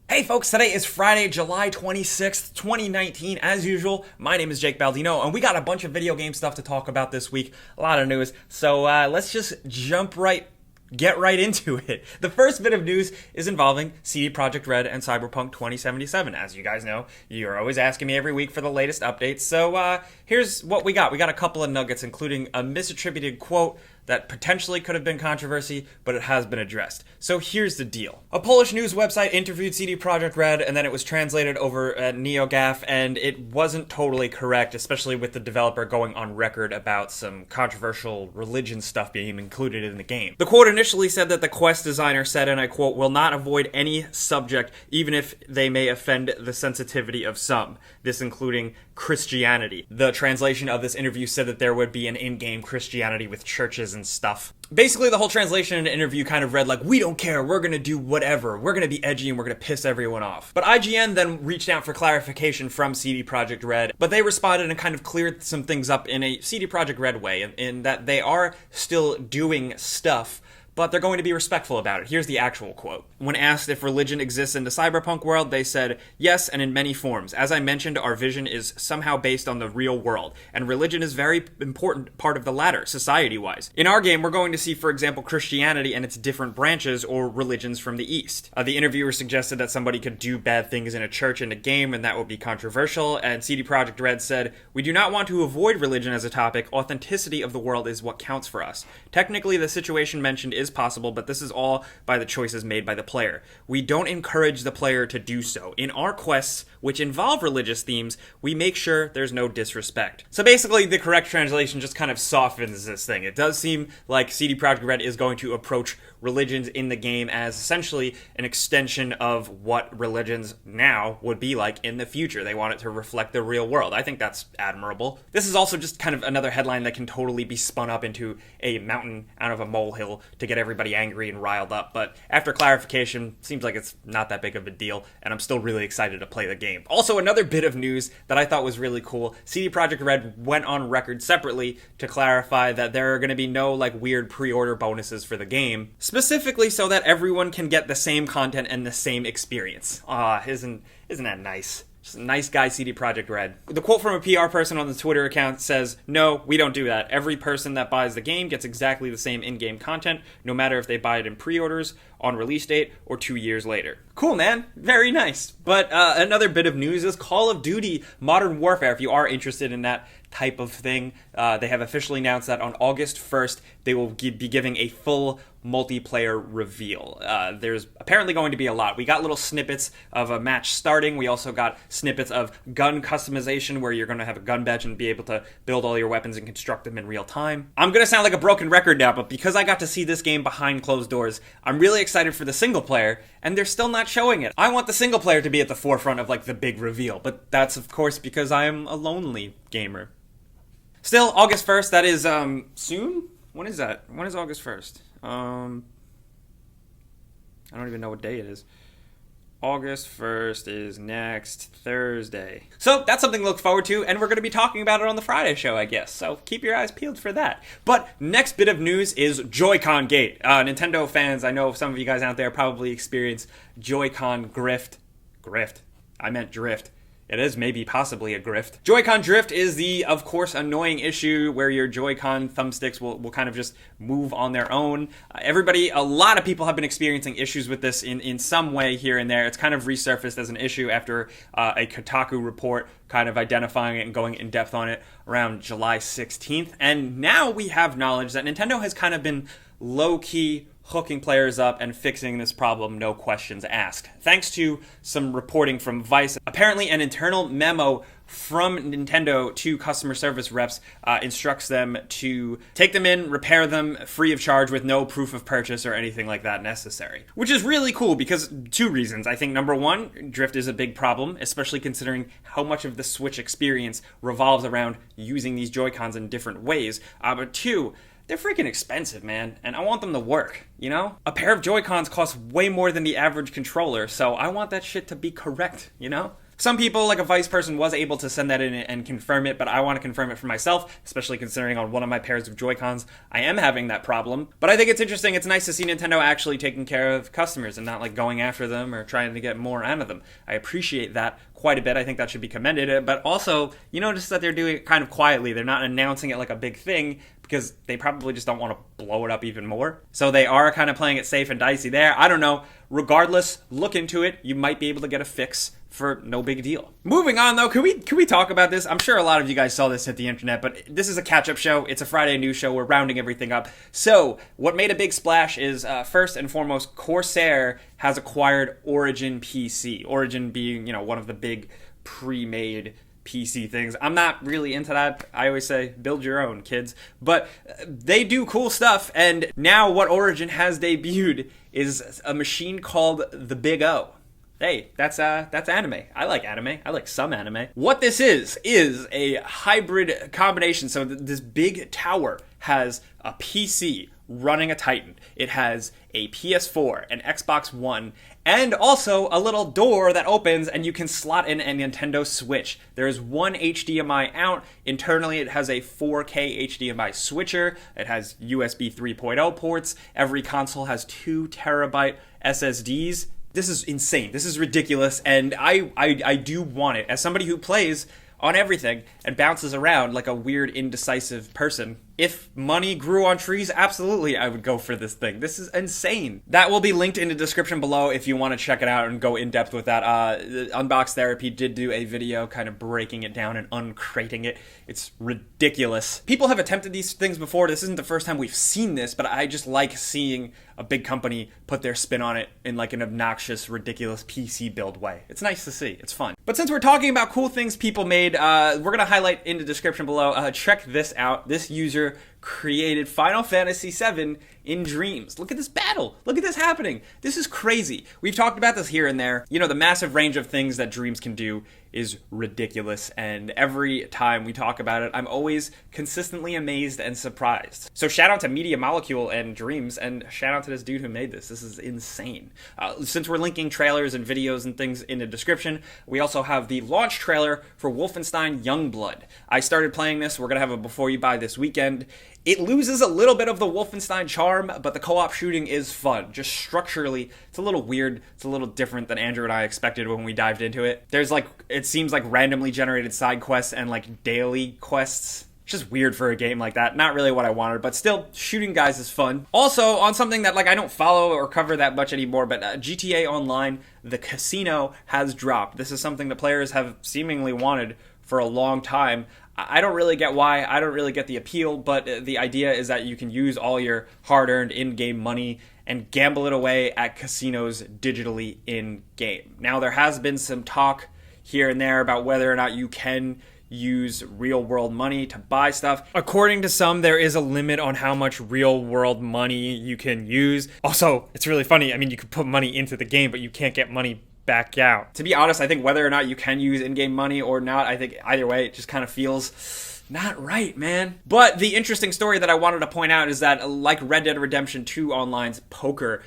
Hey folks, today is Friday, July 26th, 2019. As usual, my name is Jake Baldino, and we got a bunch of video game stuff to talk about this week. A lot of news, so let's just get right into it. The first bit of news is involving CD Projekt Red and Cyberpunk 2077. As you guys know, you're always asking me every week for the latest updates, so here's what we got. We got a couple of nuggets, including a misattributed quote that potentially could have been controversy, but it has been addressed. So here's the deal. A Polish news website interviewed CD Projekt Red, and then it was translated over at NeoGAF, and it wasn't totally correct, especially with the developer going on record about some controversial religion stuff being included in the game. The quote initially said that the quest designer said, and I quote, "will not avoid any subject, even if they may offend the sensitivity of some," this including Christianity. The translation of this interview said that there would be an in-game Christianity with churches and stuff. Basically, the whole translation in the interview kind of read like, "we don't care, we're gonna do whatever, we're gonna be edgy and we're gonna piss everyone off." But IGN then reached out for clarification from CD Projekt Red, but they responded and kind of cleared some things up in a CD Projekt Red way, in that they are still doing stuff, but they're going to be respectful about it. Here's the actual quote. When asked if religion exists in the cyberpunk world, they said, "Yes, and in many forms. As I mentioned, our vision is somehow based on the real world, and religion is a very important part of the latter, society-wise. In our game, we're going to see, for example, Christianity and its different branches or religions from the East." The interviewer suggested that somebody could do bad things in a church in a game, and that would be controversial, and CD Projekt Red said, "We do not want to avoid religion as a topic. Authenticity of the world is what counts for us. Technically, the situation mentioned is possible, but this is all by the choices made by the player. We don't encourage the player to do so. In our quests, which involve religious themes, we make sure there's no disrespect." So basically, the correct translation just kind of softens this thing. It does seem like CD Projekt Red is going to approach religions in the game as essentially an extension of what religions now would be like in the future. They want it to reflect the real world. I think that's admirable. This is also just kind of another headline that can totally be spun up into a mountain out of a molehill to get everybody angry and riled up, but after clarification, seems like it's not that big of a deal, and I'm still really excited to play the game. Also, another bit of news that I thought was really cool, CD Projekt Red went on record separately to clarify that there are going to be no weird pre-order bonuses for the game, specifically so that everyone can get the same content and the same experience. Isn't that nice? Just a nice guy, CD Projekt Red. The quote from a PR person on the Twitter account says, "No, we don't do that. Every person that buys the game gets exactly the same in-game content, no matter if they buy it in pre-orders, on release date, or 2 years later." Cool, man. Very nice. But another bit of news is Call of Duty Modern Warfare. If you are interested in that type of thing, they have officially announced that on August 1st, they will be giving a full multiplayer reveal. There's apparently going to be a lot. We got little snippets of a match starting. We also got snippets of gun customization where you're going to have a gun badge and be able to build all your weapons and construct them in real time. I'm going to sound like a broken record now, but because I got to see this game behind closed doors, I'm really excited for the single player, and they're still not showing it. I want the single player to be at the forefront of the big reveal, but that's of course because I am a lonely gamer. Still, August 1st, that is soon? When is that? When is August 1st? I don't even know what day it is. August 1st is next Thursday. So that's something to look forward to, and we're going to be talking about it on the Friday show, I guess. So keep your eyes peeled for that. But next bit of news is Joycongate. Nintendo fans, I know some of you guys out there probably experience JoyCon Drift. I meant drift. It is maybe possibly a grift. JoyCon Drift is the, of course, annoying issue where your Joy-Con thumbsticks will kind of just move on their own. A lot of people have been experiencing issues with this in some way here and there. It's kind of resurfaced as an issue after a Kotaku report kind of identifying it and going in depth on it around July 16th. And now we have knowledge that Nintendo has kind of been low-key hooking players up and fixing this problem, no questions asked. Thanks to some reporting from Vice, apparently an internal memo from Nintendo to customer service reps instructs them to take them in, repair them free of charge with no proof of purchase or anything like that necessary. Which is really cool because two reasons. I think number one, drift is a big problem, especially considering how much of the Switch experience revolves around using these Joy-Cons in different ways. But two, they're freaking expensive, man, and I want them to work, you know? A pair of Joy-Cons costs way more than the average controller, so I want that shit to be correct, you know? Some people, like a Vice person, was able to send that in and confirm it, but I want to confirm it for myself, especially considering on one of my pairs of Joy-Cons, I am having that problem. But I think it's interesting. It's nice to see Nintendo actually taking care of customers and not like going after them or trying to get more out of them. I appreciate that quite a bit. I think that should be commended. But also, you notice that they're doing it kind of quietly. They're not announcing it like a big thing because they probably just don't want to blow it up even more. So they are kind of playing it safe and dicey there. I don't know. Regardless, look into it. You might be able to get a fix for no big deal. Moving on though, can we talk about this? I'm sure a lot of you guys saw this hit the internet, but this is a catch-up show. It's a Friday news show. We're rounding everything up. So what made a big splash is first and foremost, Corsair has acquired Origin PC. Origin being, one of the big pre-made PC things. I'm not really into that. I always say build your own, kids. But they do cool stuff, and now what Origin has debuted is a machine called the Big O. Hey, that's anime. I like anime. I like some anime. What this is a hybrid combination. So this big tower has a PC running a Titan. It has a PS4, an Xbox One, and also a little door that opens and you can slot in a Nintendo Switch. There is one HDMI out. Internally, it has a 4K HDMI switcher. It has USB 3.0 ports. Every console has 2 terabyte SSDs. This is insane. This is ridiculous, and I do want it. As somebody who plays on everything and bounces around like a weird, indecisive person, if money grew on trees, absolutely I would go for this thing. This is insane. That will be linked in the description below if you want to check it out and go in depth with that. Unbox Therapy did do a video kind of breaking it down and uncrating it. It's ridiculous. People have attempted these things before. This isn't the first time we've seen this, but I just like seeing a big company put their spin on it in like an obnoxious, ridiculous PC build way. It's nice to see. It's fun. But since we're talking about cool things people made, we're going to highlight in the description below. Check this out. This user created Final Fantasy VII in dreams. Look at this battle. Look at this happening. This is crazy. We've talked about this here and there. The massive range of things that dreams can do is ridiculous, and every time we talk about it, I'm always consistently amazed and surprised. So shout out to Media Molecule and Dreams, and shout out to this dude who made this. This is insane. Since we're linking trailers and videos and things in the description, we also have the launch trailer for Wolfenstein Youngblood. I started playing this. We're going to have a before you buy this weekend. It loses a little bit of the Wolfenstein charm, but the co-op shooting is fun. Just structurally, it's a little weird. It's a little different than Andrew and I expected when we dived into it. There's it seems like randomly generated side quests and like daily quests. It's just weird for a game like that. Not really what I wanted, but still, shooting guys is fun. Also, on something that I don't follow or cover that much anymore, but GTA Online, the casino has dropped. This is something the players have seemingly wanted for a long time. I don't really get why. I don't really get the appeal, but the idea is that you can use all your hard-earned in-game money and gamble it away at casinos digitally in-game. Now, there has been some talk here and there about whether or not you can use real-world money to buy stuff. According to some, there is a limit on how much real-world money you can use. Also, it's really funny. I mean, you could put money into the game, but you can't get money back out. To be honest, I think whether or not you can use in-game money or not, I think either way, it just kind of feels not right, man. But the interesting story that I wanted to point out is that, like Red Dead Redemption 2 Online's poker,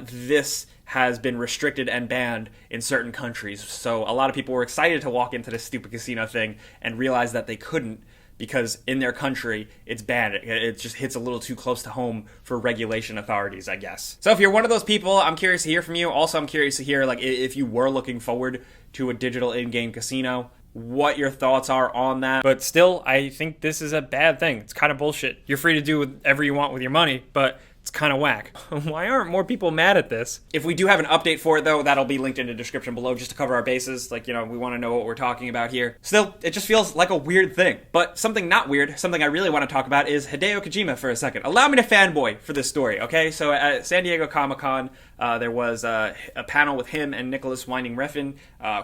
this has been restricted and banned in certain countries. So a lot of people were excited to walk into this stupid casino thing and realize that they couldn't, because in their country, it's banned. It just hits a little too close to home for regulation authorities, I guess. So if you're one of those people, I'm curious to hear from you. Also, I'm curious to hear, if you were looking forward to a digital in-game casino, what your thoughts are on that. But still, I think this is a bad thing. It's kind of bullshit. You're free to do whatever you want with your money, but it's kind of whack. Why aren't more people mad at this? If we do have an update for it, though, that'll be linked in the description below just to cover our bases. We want to know what we're talking about here. Still, it just feels like a weird thing. But something not weird, something I really want to talk about is Hideo Kojima for a second. Allow me to fanboy for this story, okay? So at San Diego Comic-Con, there was a panel with him and Nicholas Winding Refn,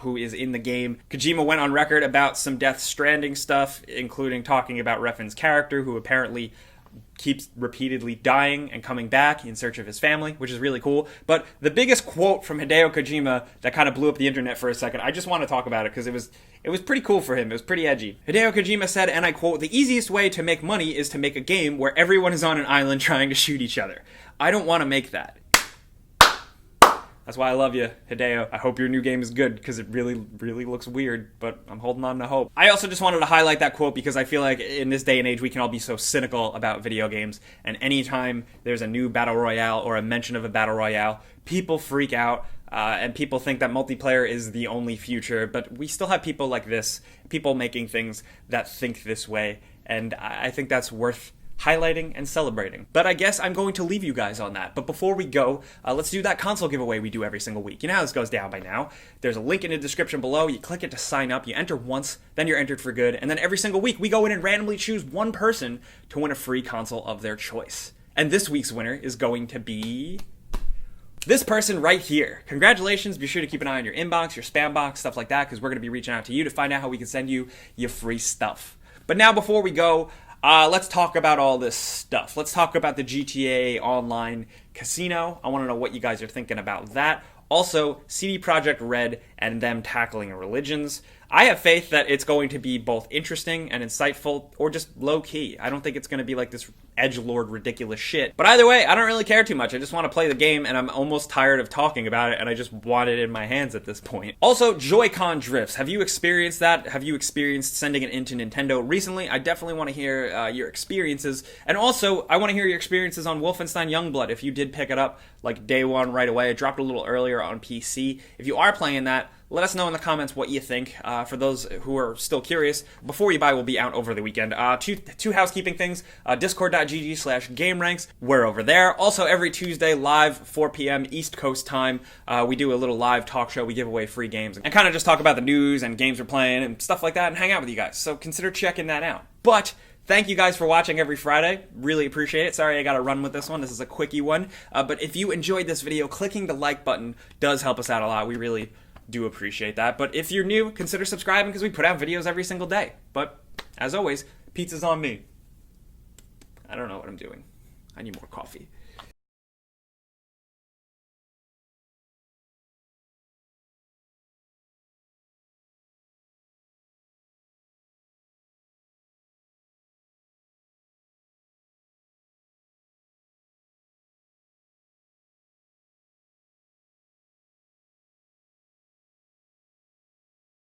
who is in the game. Kojima went on record about some Death Stranding stuff, including talking about Refn's character, who apparently keeps repeatedly dying and coming back in search of his family, which is really cool. But the biggest quote from Hideo Kojima that kind of blew up the internet for a second, I just want to talk about it because it was pretty cool for him. It was pretty edgy. Hideo Kojima said, and I quote, "The easiest way to make money is to make a game where everyone is on an island trying to shoot each other. I don't want to make that." That's why I love you, Hideo. I hope your new game is good, because it really, really looks weird, but I'm holding on to hope. I also just wanted to highlight that quote because I feel like in this day and age, we can all be so cynical about video games, and anytime there's a new battle royale or a mention of a battle royale, people freak out, and people think that multiplayer is the only future, but we still have people like this, people making things that think this way, and I think that's worth highlighting and celebrating. But I guess I'm going to leave you guys on that. But before we go, let's do that console giveaway we do every single week. You know how this goes down by now. There's a link in the description below. You click it to sign up. You enter once, then you're entered for good. And then every single week, we go in and randomly choose one person to win a free console of their choice. And this week's winner is going to be this person right here. Congratulations. Be sure to keep an eye on your inbox, your spam box, stuff like that, because we're going to be reaching out to you to find out how we can send you your free stuff. But now before we go, let's talk about all this stuff. Let's talk about the GTA Online Casino. I want to know what you guys are thinking about that. Also, CD Projekt Red and them tackling religions. I have faith that it's going to be both interesting and insightful, or just low-key. I don't think it's going to be like this edgelord ridiculous shit. But either way, I don't really care too much. I just want to play the game, and I'm almost tired of talking about it, and I just want it in my hands at this point. Also, JoyCon Drifts. Have you experienced that? Have you experienced sending it into Nintendo recently? I definitely want to hear your experiences. And also, I want to hear your experiences on Wolfenstein Youngblood. If you did pick it up, like, day one right away. It dropped a little earlier on PC. If you are playing that, let us know in the comments what you think. For those who are still curious, Before You Buy will be out over the weekend. Two housekeeping things. Discord.gg/gameranx. We're over there. Also, every Tuesday, live, 4 p.m. East Coast time, we do a little live talk show. We give away free games and kind of just talk about the news and games we're playing and stuff like that and hang out with you guys. So consider checking that out. But thank you guys for watching every Friday. Really appreciate it. Sorry I gotta run with this one. This is a quickie one. But if you enjoyed this video, clicking the like button does help us out a lot. We really do appreciate that. But if you're new, consider subscribing because we put out videos every single day. But as always, pizza's on me. I don't know what I'm doing. I need more coffee.